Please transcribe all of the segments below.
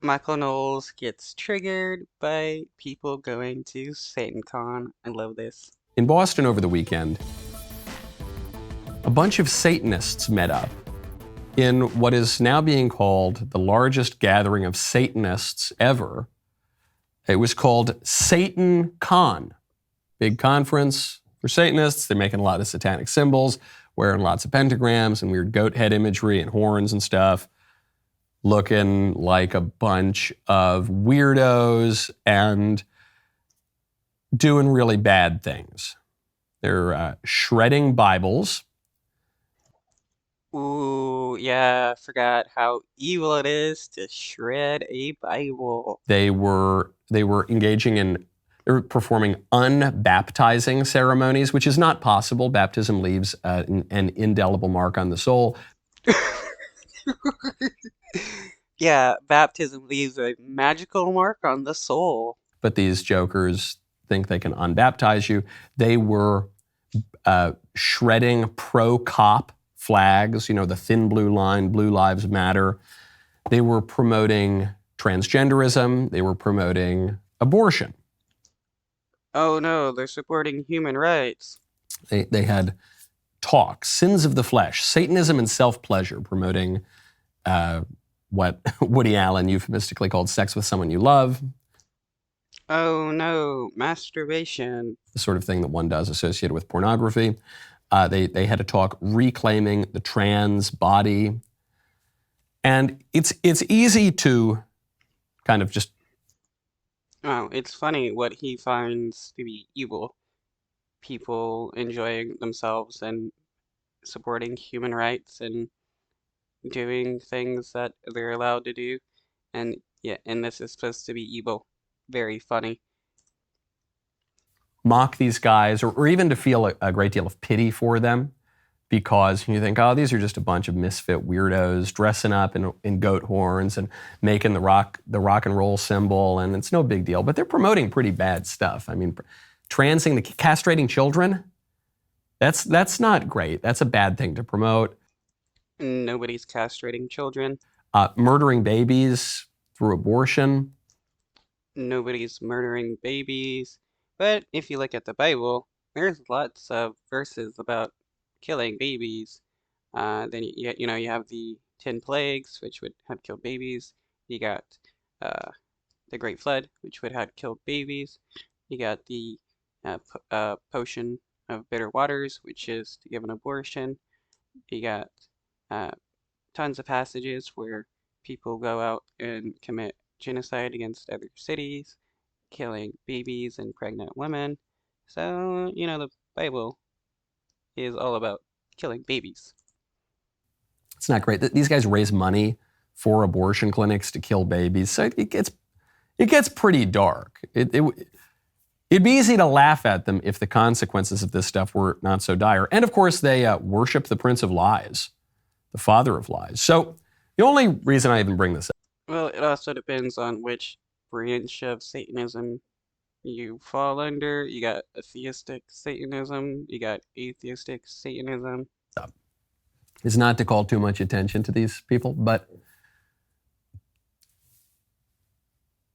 Michael Knowles gets triggered by people going to SatanCon. I love this. In Boston over the weekend, a bunch of Satanists met up in what is now being called the largest gathering of Satanists ever. It was called Satan Con. Big conference for Satanists. They're making a lot of satanic symbols, wearing lots of pentagrams and weird goat head imagery and horns and stuff, looking like a bunch of weirdos and doing really bad things. They're shredding Bibles. Ooh, yeah, I forgot how evil it is to shred a Bible. They were engaging in, they were performing unbaptizing ceremonies, which is not possible. Baptism leaves an indelible mark on the soul. Yeah, baptism leaves a magical mark on the soul. But these jokers think they can unbaptize you. They were shredding pro-cop flags, you know, the thin blue line, Blue Lives Matter. They were promoting transgenderism. They were promoting abortion. Oh no, they're supporting human rights. They had talks, sins of the flesh, Satanism and self-pleasure, promoting what Woody Allen euphemistically called sex with someone you love. Oh no, masturbation. The sort of thing that one does associated with pornography. They had a talk reclaiming the trans body. And it's easy to kind of just... Oh, it's funny what he finds to be evil. People enjoying themselves and supporting human rights and doing things that they're allowed to do. And yeah, and this is supposed to be evil. Very funny. Mock these guys, or even to feel a great deal of pity for them, because you think, oh, these are just a bunch of misfit weirdos dressing up in goat horns and making the rock and roll symbol, and it's no big deal. But they're promoting pretty bad stuff. I mean, castrating children, that's not great. That's a bad thing to promote. Nobody's castrating children. Murdering babies through abortion. Nobody's murdering babies. But if you look at the Bible, there's lots of verses about killing babies. Then you have the 10 plagues, which would have killed babies. You got the Great Flood, which would have killed babies. You got the potion of bitter waters, which is to give an abortion. You got tons of passages where people go out and commit genocide against other cities, killing babies and pregnant women. So, the Bible is all about killing babies. It's not great. These guys raise money for abortion clinics to kill babies. So it gets pretty dark. It'd be easy to laugh at them if the consequences of this stuff were not so dire. And of course, they worship the Prince of Lies, the father of lies. So the only reason I even bring this up. Well, it also depends on which branch of Satanism you fall under. You got atheistic Satanism, you got atheistic Satanism. Is not to call too much attention to these people, but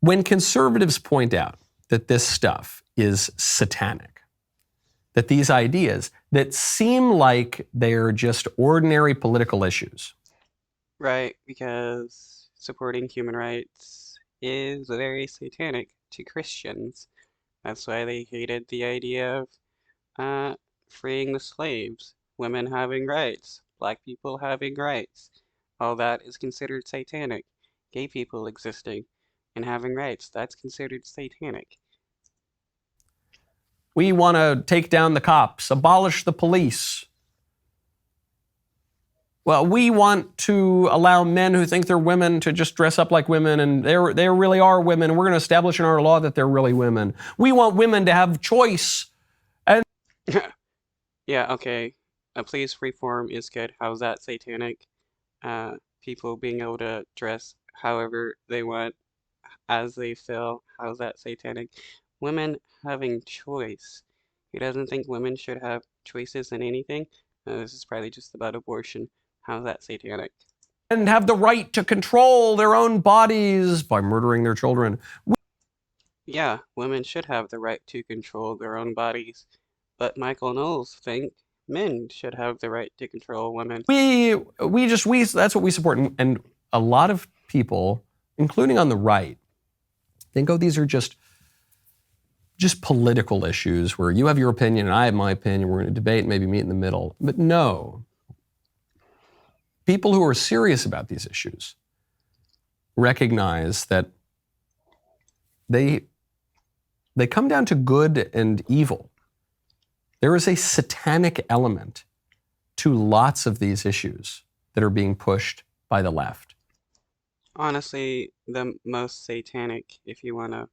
when conservatives point out that this stuff is satanic, that these ideas that seem like they're just ordinary political issues. Right, because supporting human rights is very satanic to Christians. That's why they hated the idea of freeing the slaves, women having rights, black people having rights. All that is considered satanic. Gay people existing and having rights, that's considered satanic. We want to take down the cops, abolish the police. Well, we want to allow men who think they're women to just dress up like women, and they really are women, and we're going to establish in our law that they're really women. We want women to have choice. And yeah, okay. Police reform is good. How's that satanic? People being able to dress however they want, as they feel. How's that satanic? Women having choice. Who doesn't think women should have choices in anything? This is probably just about abortion. How's that satanic? and have the right to control their own bodies by murdering their children. Yeah, women should have the right to control their own bodies, but Michael Knowles think men should have the right to control women. We that's what we support. And a lot of people, including on the right, think, oh, these are just political issues where you have your opinion and I have my opinion. We're going to debate, maybe meet in the middle. But no, people who are serious about these issues recognize that they come down to good and evil. There is a satanic element to lots of these issues that are being pushed by the left. Honestly, the most satanic, if you want to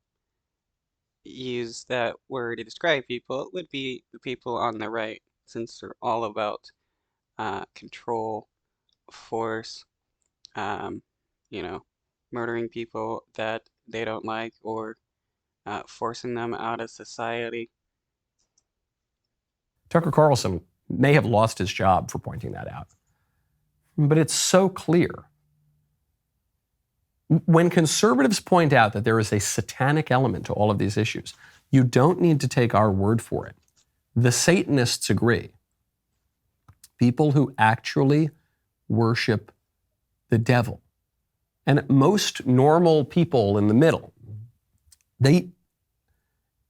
use that word to describe people, would be the people on the right, since they're all about control, force, um, you know, murdering people that they don't like or forcing them out of society. Tucker Carlson may have lost his job for pointing that out, but it's so clear. When conservatives point out that there is a satanic element to all of these issues, you don't need to take our word for it. The Satanists agree. People who actually worship the devil. And most normal people in the middle,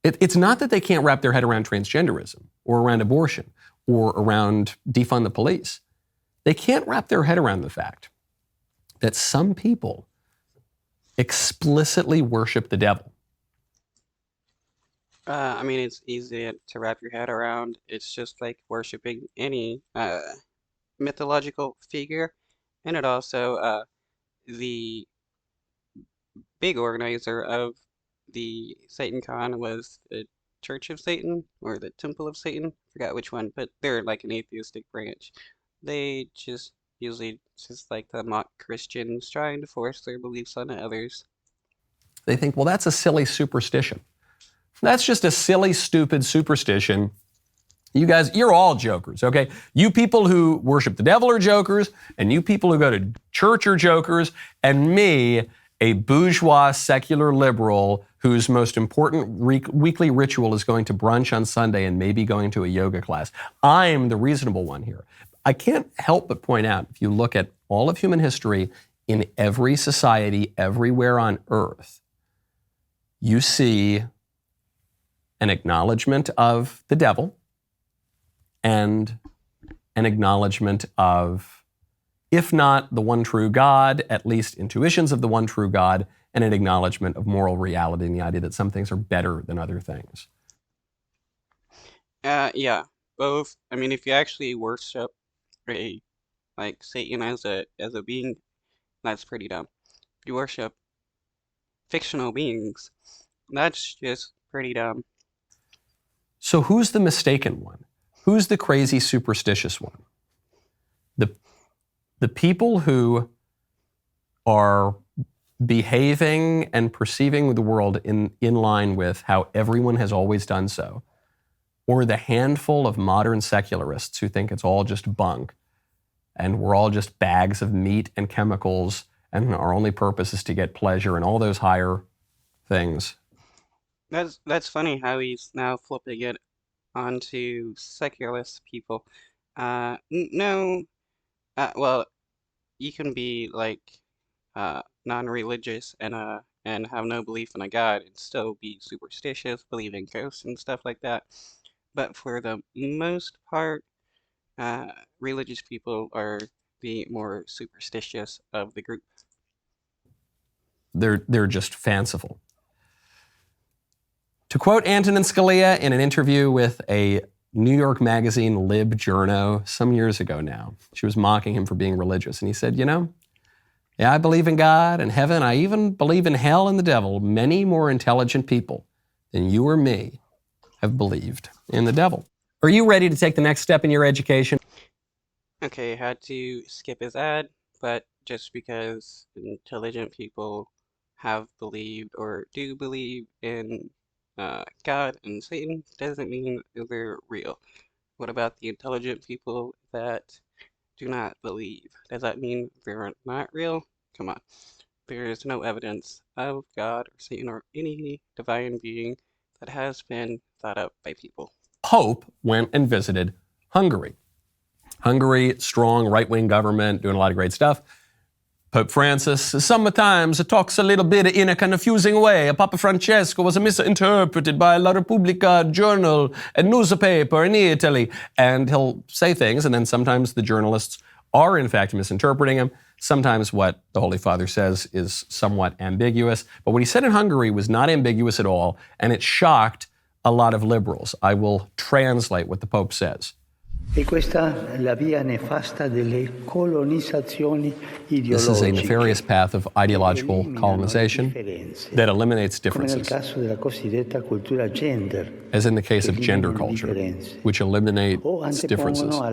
it's not that they can't wrap their head around transgenderism or around abortion or around defund the police. They can't wrap their head around the fact that some people explicitly worship the devil. I mean, it's easy to wrap your head around. It's just like worshiping any mythological figure. And it also, the big organizer of the SatanCon was the Church of Satan or the Temple of Satan. Forgot which one, but they're like an atheistic branch. They just usually just like to mock Christians, trying to force their beliefs on others. They think, well, that's a silly superstition. That's just a silly, stupid superstition. You guys, you're all jokers, okay? You people who worship the devil are jokers, and you people who go to church are jokers, and me, a bourgeois secular liberal whose most important weekly ritual is going to brunch on Sunday and maybe going to a yoga class. I'm the reasonable one here. I can't help but point out, if you look at all of human history, in every society, everywhere on earth, you see an acknowledgement of the devil and an acknowledgement of, if not the one true God, at least intuitions of the one true God, and an acknowledgement of moral reality and the idea that some things are better than other things. Yeah, both. I mean, if you actually worship a like Satan as a being, that's pretty dumb. If you worship fictional beings, that's just pretty dumb. So who's the mistaken one? Who's the crazy superstitious one? The people who are behaving and perceiving the world in line with how everyone has always done so, or the handful of modern secularists who think it's all just bunk and we're all just bags of meat and chemicals and our only purpose is to get pleasure and all those higher things. That's funny how he's now flipping it onto secularist people. No, well, you can be like non-religious and have no belief in a god and still be superstitious, believe in ghosts and stuff like that. But for the most part, uh, religious people are the more superstitious of the group. They're just fanciful. To quote Antonin Scalia in an interview with a New York magazine Lib Journo some years ago now, she was mocking him for being religious. And he said, you know, yeah, I believe in God and heaven. I even believe in hell and the devil. Many more intelligent people than you or me have believed in the devil. Are you ready to take the next step in your education? Okay, had to skip his ad, but just because intelligent people have believed or do believe in God and Satan doesn't mean that they're real. What about the intelligent people that do not believe. Does that mean they're not real? Come on. There is no evidence of God or Satan or any divine being that has been thought up by people. Pope went and visited Hungary. Hungary, strong right-wing government, doing a lot of great stuff. Pope Francis sometimes talks a little bit in a confusing way. Papa Francesco was misinterpreted by La Repubblica journal, a newspaper in Italy. And he'll say things, and then sometimes the journalists are in fact misinterpreting him. Sometimes what the Holy Father says is somewhat ambiguous. But what he said in Hungary was not ambiguous at all, and it shocked a lot of liberals. I will translate what the Pope says. This is a nefarious path of ideological colonization that eliminates differences, as in the case of gender culture, which eliminates differences or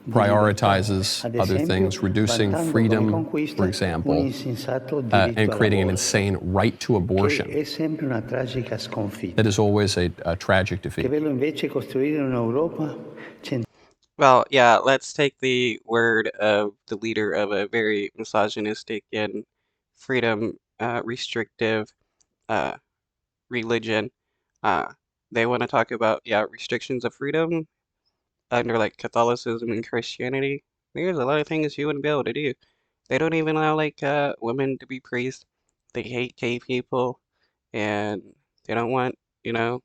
prioritizes other things, reducing freedom, for example, and creating an insane right to abortion. That is always a tragic defeat. Well, yeah, let's take the word of the leader of a very misogynistic and freedom restrictive religion. They want to talk about, restrictions of freedom under like Catholicism and Christianity. There's a lot of things you wouldn't be able to do. They don't even allow like women to be priests. They hate gay people, and they don't want,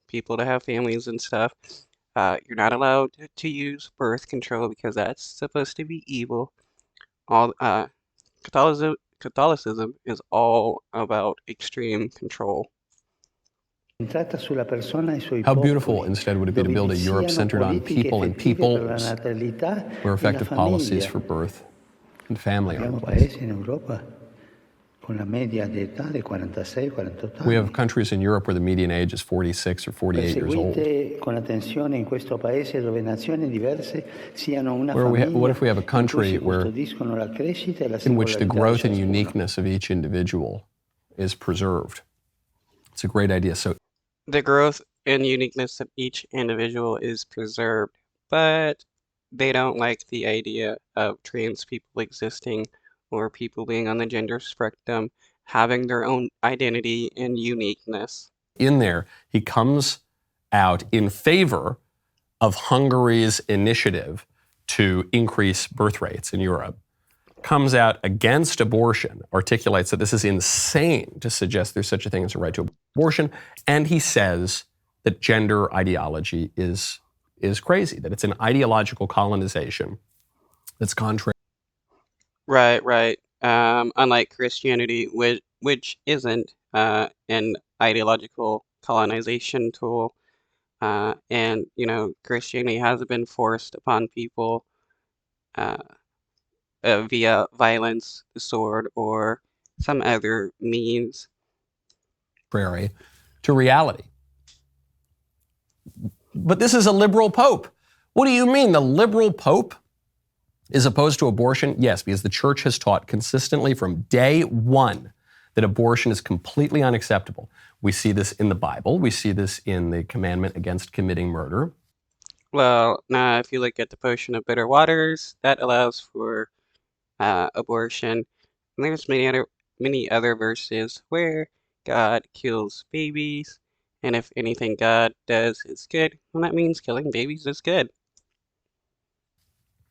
people to have families and stuff. You're not allowed to use birth control because that's supposed to be evil. All Catholicism is all about extreme control. How beautiful instead would it be to build a Europe centered on people and peoples, where effective policies for birth and family are in place. We have countries in Europe where the median age is 46 or 48 years old. What if we have a country in which the growth and uniqueness of each individual is preserved? It's a great idea. So the growth and uniqueness of each individual is preserved, but they don't like the idea of trans people existing or people being on the gender spectrum having their own identity and uniqueness. In there, he comes out in favor of Hungary's initiative to increase birth rates in Europe, comes out against abortion, articulates that this is insane to suggest there's such a thing as a right to abortion, and he says that gender ideology is crazy, that it's an ideological colonization that's contrary. Right. Unlike Christianity, which isn't an ideological colonization tool, and Christianity has been forced upon people via violence, the sword, or some other means. Contrary to reality. But this is a liberal pope. What do you mean, the liberal pope is opposed to abortion? Yes, because the church has taught consistently from day one that abortion is completely unacceptable. We see this in the Bible. We see this in the commandment against committing murder. Well, now if you look at the potion of bitter waters, that allows for abortion. And there's many other verses where God kills babies, and if anything God does is good, well, that means killing babies is good.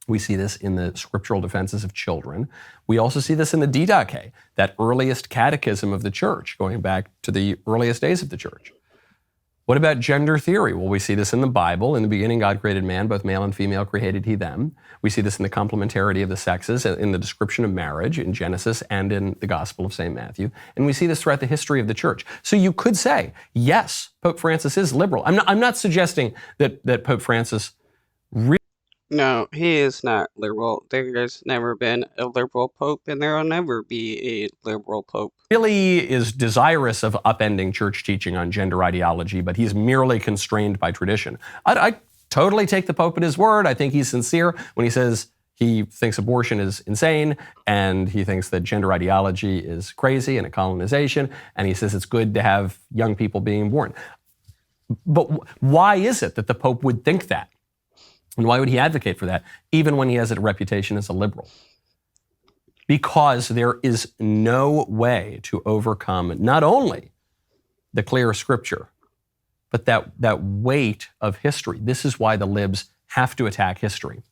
We see this in the scriptural defenses of children. We also see this in the Didache, that earliest catechism of the church, going back to the earliest days of the church. What about gender theory? Well, we see this in the Bible. In the beginning, God created man, both male and female created he them. We see this in the complementarity of the sexes, in the description of marriage in Genesis and in the Gospel of St. Matthew. And we see this throughout the history of the church. So you could say, yes, Pope Francis is liberal. I'm not suggesting that Pope Francis No, he is not liberal. There's never been a liberal pope, and there will never be a liberal pope. Really is desirous of upending church teaching on gender ideology, but he's merely constrained by tradition. I totally take the Pope at his word. I think he's sincere when he says he thinks abortion is insane, and he thinks that gender ideology is crazy and a colonization, and he says it's good to have young people being born. But why is it that the Pope would think that? And why would he advocate for that, even when he has a reputation as a liberal? Because there is no way to overcome not only the clear scripture, but that weight of history. This is why the libs have to attack history.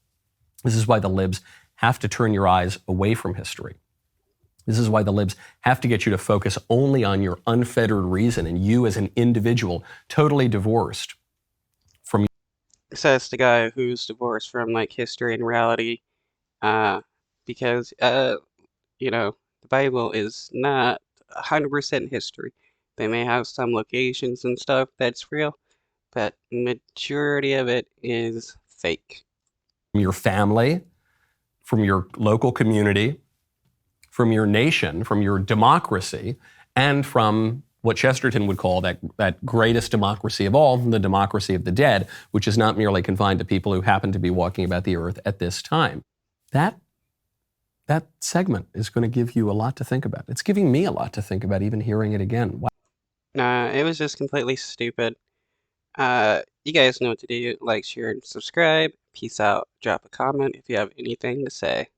This is why the libs have to turn your eyes away from history. This is why the libs have to get you to focus only on your unfettered reason and you as an individual, totally divorced from. Says the guy who's divorced from like history and reality, uh, because the Bible is not 100% history. They may have some locations and stuff that's real, but majority of it is fake. Your family, from your local community, from your nation, from your democracy, and from what Chesterton would call that greatest democracy of all, the democracy of the dead, which is not merely confined to people who happen to be walking about the earth at this time. That segment is going to give you a lot to think about. It's giving me a lot to think about, even hearing it again. Wow. Nah, it was just completely stupid. You guys know what to do. Like, share, and subscribe. Peace out. Drop a comment if you have anything to say.